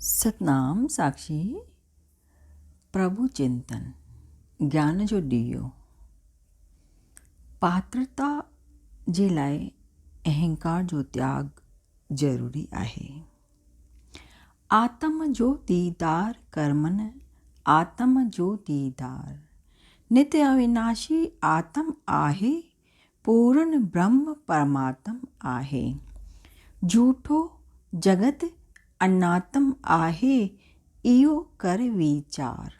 सतनाम साक्षी प्रभु चिंतन ज्ञान जो ॾीओ। पात्रता जे लाइ अहंकार जो त्याग ज़रूरी आहे। आत्म जो दीदार कर्मन आत्म जो दीदार नित्य अविनाशी आत्म आहे, पूर्ण ब्रह्म परमात्म आहे। झूठो जगत अनात्म आहे, इहो कर वीचार।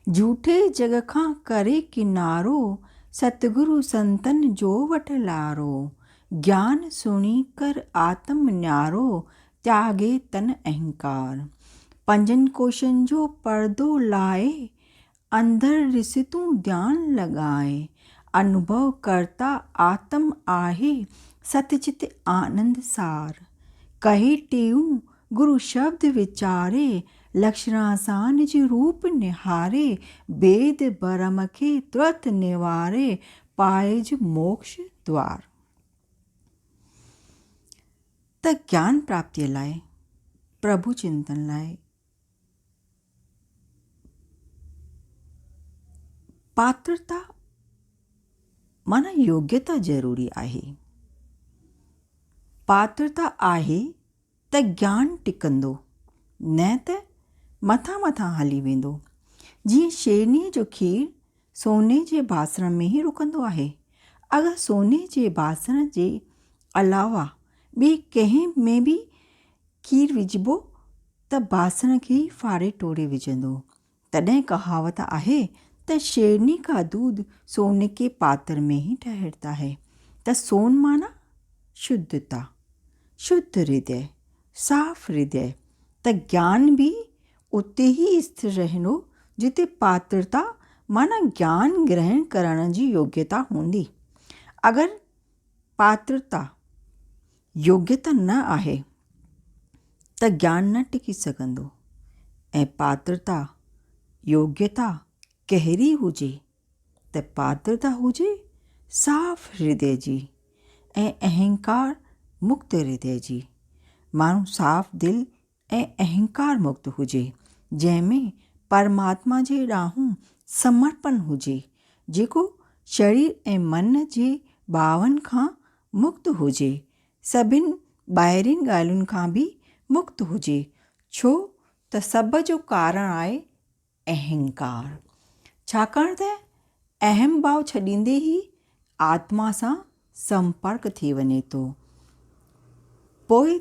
झूठे जग खां करे किनारो, सतगुरु संतन जो वठ लारो। ज्ञान सुणी कर आत्म न्यारो, त्यागे तन अहंकार। पंजन कोशनि जो पर्दो लाए, अंदर ॾिस तूं ध्यान लॻाए। अनुभव करता आत्म आहे, सतचित आनंद सार। कहे टेऊं गुरु शब्द विचारे, लक्षणा सां निज रूप निहारे। वेद भरम खे तुरत निवारे, पाएज मोक्ष द्वार। त ज्ञान प्राप्तिअ लाइ, प्रभु चिंतन लाइ पात्रता माना योग्यता ज़रूरी आहे। पात्रता आहे त ज्ञान टिकंदो, न त मथां मथां हली वेंदो। जीअं शेरनीअ जो खीरु सोने जे बासण में ई रुकंदो आहे। अगरि सोने जे बासण जे अलावा ॿिए कंहिं में बि खीरु विझिबो त बासण खे ई फाड़े टोड़े विझंदो। तॾहिं कहावत आहे त शेरनी का दूध सोने के पात्र में ही ठहरता है। त सोन माना शुद्धता, शुद्ध हृदय, साफ हृदय। त ज्ञान भी उते ही स्थिर रहंदो जिते पात्रता माना ज्ञान ग्रहण करण जी योग्यता हूंदी। अगरि पात्रता योग्यता न आहे त ज्ञान न टिकी सघंदो। ऐं पात्रता योग्यता कहिड़ी हुजे त पात्रता हुजे साफ हृदय जी ऐं अहंकार मुक्त हृदय जी। माण्हू साफ दिलि ऐं अहंकार मुक्त हुजे, जंहिंमें परमात्मा जे ॾांहुं समर्पण हुजे, जेको शरीर ऐं मन जे भावनि खां मुक्त हुजे, सभिनि ॿाहिरियुनि ॻाल्हियुनि खां बि मुक्त हुजे। छो त सभ जो कारण आहे अहंकार। छाकाणि त अहम भाव छॾींदे ई आत्मा सां संपर्क थी वञे थो। पोइ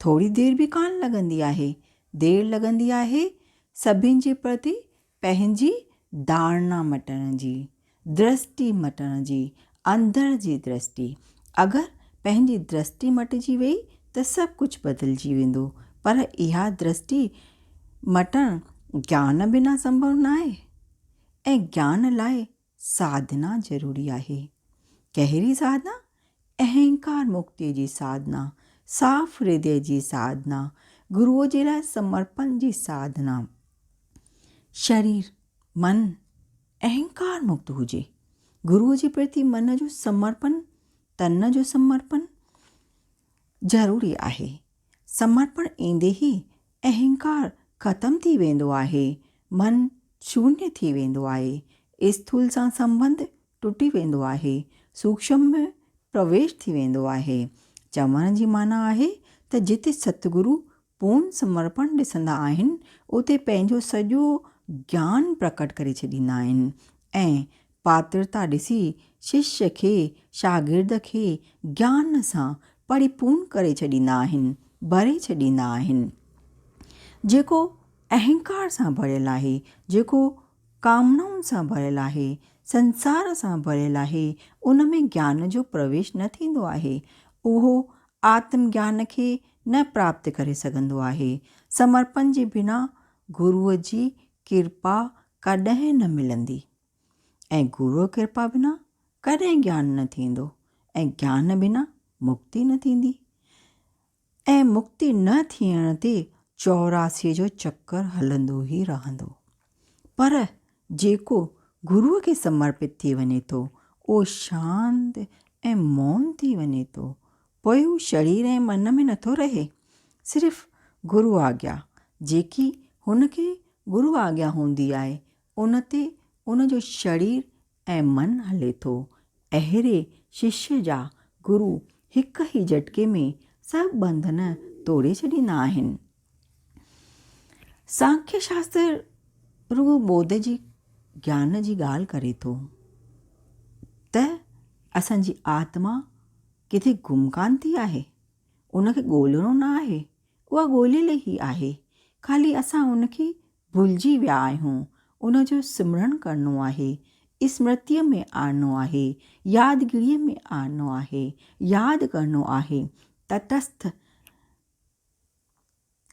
थोरी देरि बि कान लॻंदी आहे, देरि लॻंदी आहे सभिनि जे प्रति पंहिंजी धारणा मटण जी, दृष्टि मटण जी, अंदर जी दृष्टि। अगरि पंहिंजी दृष्टि मटिजी वई त सभु कुझु बदिलजी वेंदो। पर इहा दृष्टि मटणु ज्ञान बिना संभव न आहे। ऐं ज्ञान लाइ साधना ज़रूरी आहे। कहिड़ी साधना? अहंकार मुक्ति जी साधना, साफ हृदय जी साधना, गुरुअ जे लाइ समर्पण जी साधना। शरीर, मन, अहंकार मुक्त हुजे। गुरुअ जे प्रति मन जो समर्पण, तन जो समर्पण ज़रूरी आहे। समर्पण ईंदे ई अहंकार ख़तमु थी वेंदो आहे। मन शून्य थी वेंदो आहे। स्थूल सां संबंध टुटी वेंदो आहे। सूक्ष्म में प्रवेश थी वेंदो आहे। चवण जी माना आहे त जिते सतगुरु पूर्ण समर्पण ॾिसंदा आहिनि, उते पंहिंजो सॼो ज्ञान प्रकट करे छॾींदा आहिनि। ऐं पात्रता ॾिसी शिष्य खे, शागिर्द खे ज्ञान सां परिपूर्ण करे छॾींदा आहिनि, भरे छॾींदा आहिनि। जेको अहंकार सां भरियलु आहे, जेको कामनाउनि सां भरियलु आहे, संसार सां भरियलु आहे, उन में ज्ञान जो प्रवेश न थींदो आहे। उहो आत्मज्ञान खे न प्राप्त करे सघंदो आहे। समर्पण जे बिना गुरुअ जी कृपा कॾहिं न मिलंदी। ऐं गुरुअ कृपा बिना कॾहिं ज्ञान न थींदो। ऐं ज्ञान बिना मुक्ति न थींदी। ऐं मुक्ति न थियण ते 84 जो चक्कर हलंदो ई रहंदो। पर जेको गुरुअ खे समर्पित थी वञे थो, उहो शांति ऐं मौन थी वञे थो। पोइ हू शरीर ऐं मन में नथो रहे, सिर्फ़ु गुरु आज्ञा, जेकी हुनखे गुरु आज्ञा हूंदी आहे उन ते उन जो शरीर ऐं मन हले थो। अहिड़े शिष्य जा गुरु हिक ई झटके में सभु बंधन तोड़े छॾींदा आहिनि। सांख्य शास्त्र रुगो ॿोध जी ज्ञान जी ॻाल्हि करे थो त असांजी आत्मा किथे गुम कान थी आहे, उनखे ॻोल्हणो न आहे, उहा ॻोल्हियल ई आहे, ख़ाली असां उनखे भुलिजी विया आहियूं। उनजो सिमरन करिणो आहे, स्मृतिअ में आणणो आहे, यादगिरीअ में आणणो आहे, यादि करिणो आहे, तटस्थ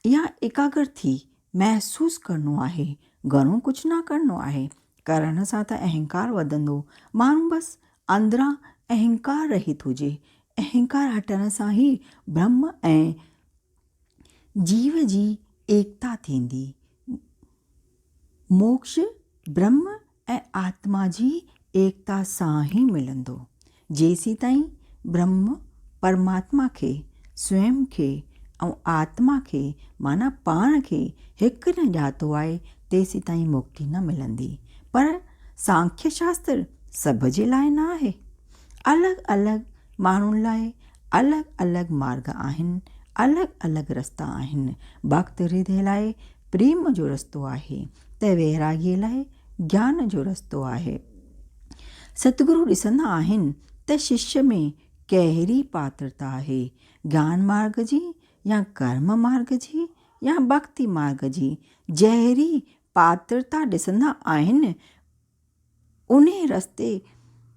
या एकाग्र थी महसूसु करिणो आहे। घणो कुझु न करिणो आहे, करण सां त अहंकार वधंदो। माण्हू बसि अंदरां अहंकार रहित हुजे। अहंकार हटण सां ई ब्रह्म ऐं जीव जी एकता थींदी। मोक्ष ब्रह्म ऐं आत्मा जी एकता सां ई मिलंदो। जेसीं ताईं ब्रह्म परमात्मा खे, स्वयं खे ऐं आत्मा खे माना पाण खे हिकु न ॼातो आहे, तेसीं ताईं मुक्ति न मिलंदी। पर सांख्य शास्त्र सभ जे लाइ न आहे। अलॻि अलॻि माण्हुनि लाइ अलॻि अलॻि मार्ग आहिनि, अलॻि अलॻि रस्ता आहिनि। भक्त हृदय लाइ प्रेम जो रस्तो आहे, त वैरागीअ लाइ ज्ञान जो रस्तो आहे। सतगुरु ॾिसंदा आहिनि त शिष्य में कहिड़ी पात्रता आहे, ज्ञान मार्ग जी या कर्म मार्ग जी या भक्ति मार्ग जी। जहिड़ी पात्रता ॾिसंदा आहिनि उन रस्ते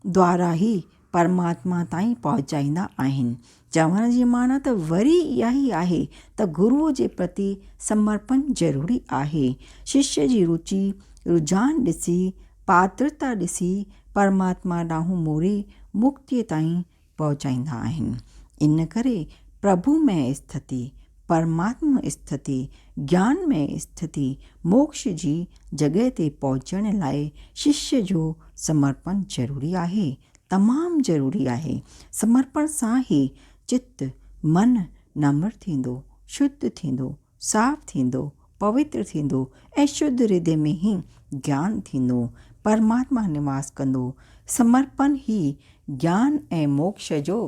द्वारा ई परमात्मा ताईं पहुचाईंदा आहिनि। चवण जी माना त वरी इहा ई आहे त गुरूअ जे प्रति समर्पण ज़रूरी आहे। शिष्य जी रुचि रुझान ॾिसी, पात्रता ॾिसी परमात्मा ॾांहुं मोड़े मुक्तिअ ताईं पहुचाईंदा आहिनि। इन करे प्रभु में स्थिति, परमात्मा स्थिति, ज्ञान में स्थिति, मोक्ष जी जॻह ते पहुचण लाइ शिष्य जो समर्पण ज़रूरी आहे, तमामु ज़रूरी आहे। समर्पण सां ई चित मन नम्र थींदो, शुद्ध थींदो, साफ़ थींदो, पवित्र थींदो ऐं शुद्ध हृदय में ई ज्ञान थींदो, परमात्मा निवास कंदो। समर्पण ई ज्ञान ऐं मोक्ष जो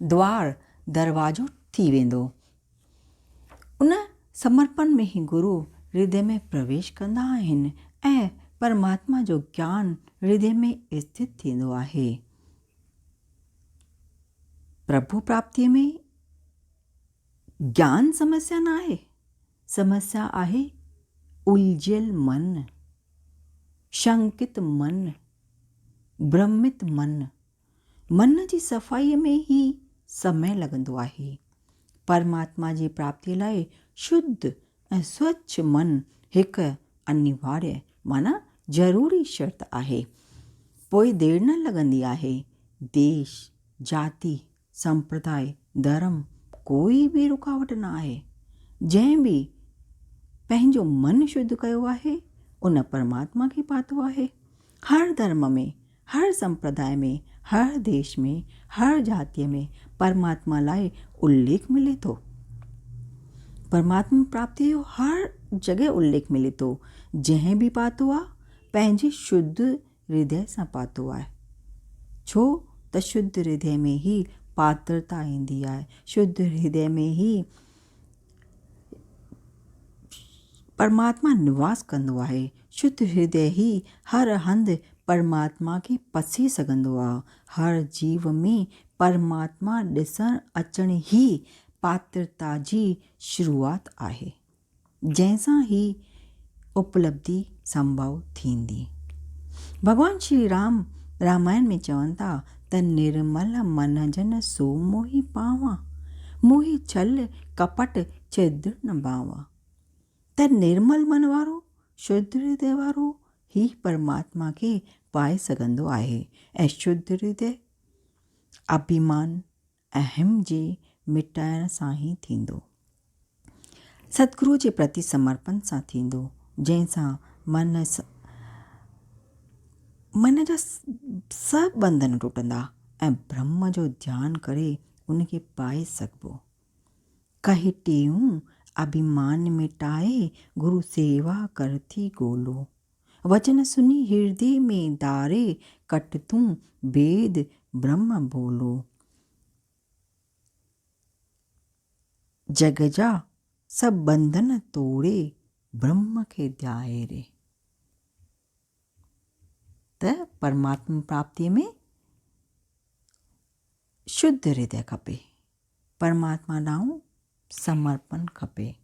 द्वार दरवाजो थी वेंदो। उन समर्पण में ई गुरु हृदय में प्रवेश कंदा आहिनि ऐं परमात्मा जो ज्ञान हृदय में स्थित थींदो आहे। प्रभु प्राप्तिअ में ज्ञान समस्या न आहे, समस्या आहे उलझियल मन, शंकित मन, भ्रमित मन। मन जी सफ़ाईअ में ई समय लॻंदो आहे। परमात्मा जी प्राप्तिअ लाइ शुद्ध ऐं स्वच्छ मन हिकु अनिवार्य माना ज़रूरी शर्त आहे। पोइ देरि न लॻंदी आहे। देश, जाति, संप्रदाय, धर्म कोई बि रुकावट न आहे। जंहिं बि पंहिंजो मन शुद्ध कयो आहे उन परमात्मा खे पातो आहे। हर धर्म में, हर संप्रदाय में, हर देश में, हर जातीअ में परमात्मा लाइ उल्लेख मिले थो। परमात्मा प्राप्ति जो हर जॻह उल्लेख मिले थो। जंहिं बि पातो आहे पंहिंजे शुद्ध हृदय सां पातो आहे। छो त शुद्ध हृदय में ई पात्रता ईंदी आहे। शुद्ध हृदय में ई परमात्मा निवास कंदो आहे। शुद्ध हृदय ई हर हंधि परमात्मा खे पसी सघंदो आहे। हर जीव में परमात्मा ॾिसण अचण ई पात्रता जी शुरूआत आहे, जंहिंसां ई उपलब्धि संभव थींदी। भॻवान श्री राम रामायण में चवनि था त निर्मल मन जन सो मोहि पावा, मोहि छल कपट छिद्र न बावा। त निर्मल मन वारो, शुद्ध हृदय वारो ही परमात्मा खे पाए सघंदो आहे। ऐं शुद्ध हृदय अभिमान अहम जे मिटाइण सां ई थींदो, सतगुरु जे प्रति समर्पण सां थींदो, जंहिंसां मन जा सभु बंधन टुटंदा ऐं ब्रह्म जो ध्यानु करे उनखे पाए सघिबो। कहे टेऊं अभिमान मिटाए गुरु सेवा करती गोलो। वचन सुनी हृदय में दारे, कट तू वेद ब्रह्म बोलो। जग जा सब बंधन तोड़े, ब्रह्म खे ध्याए रे। त परमात्मा प्राप्ति में शुद्ध हृदय खपे, परमात्मा ॾांहुं समर्पण खपे।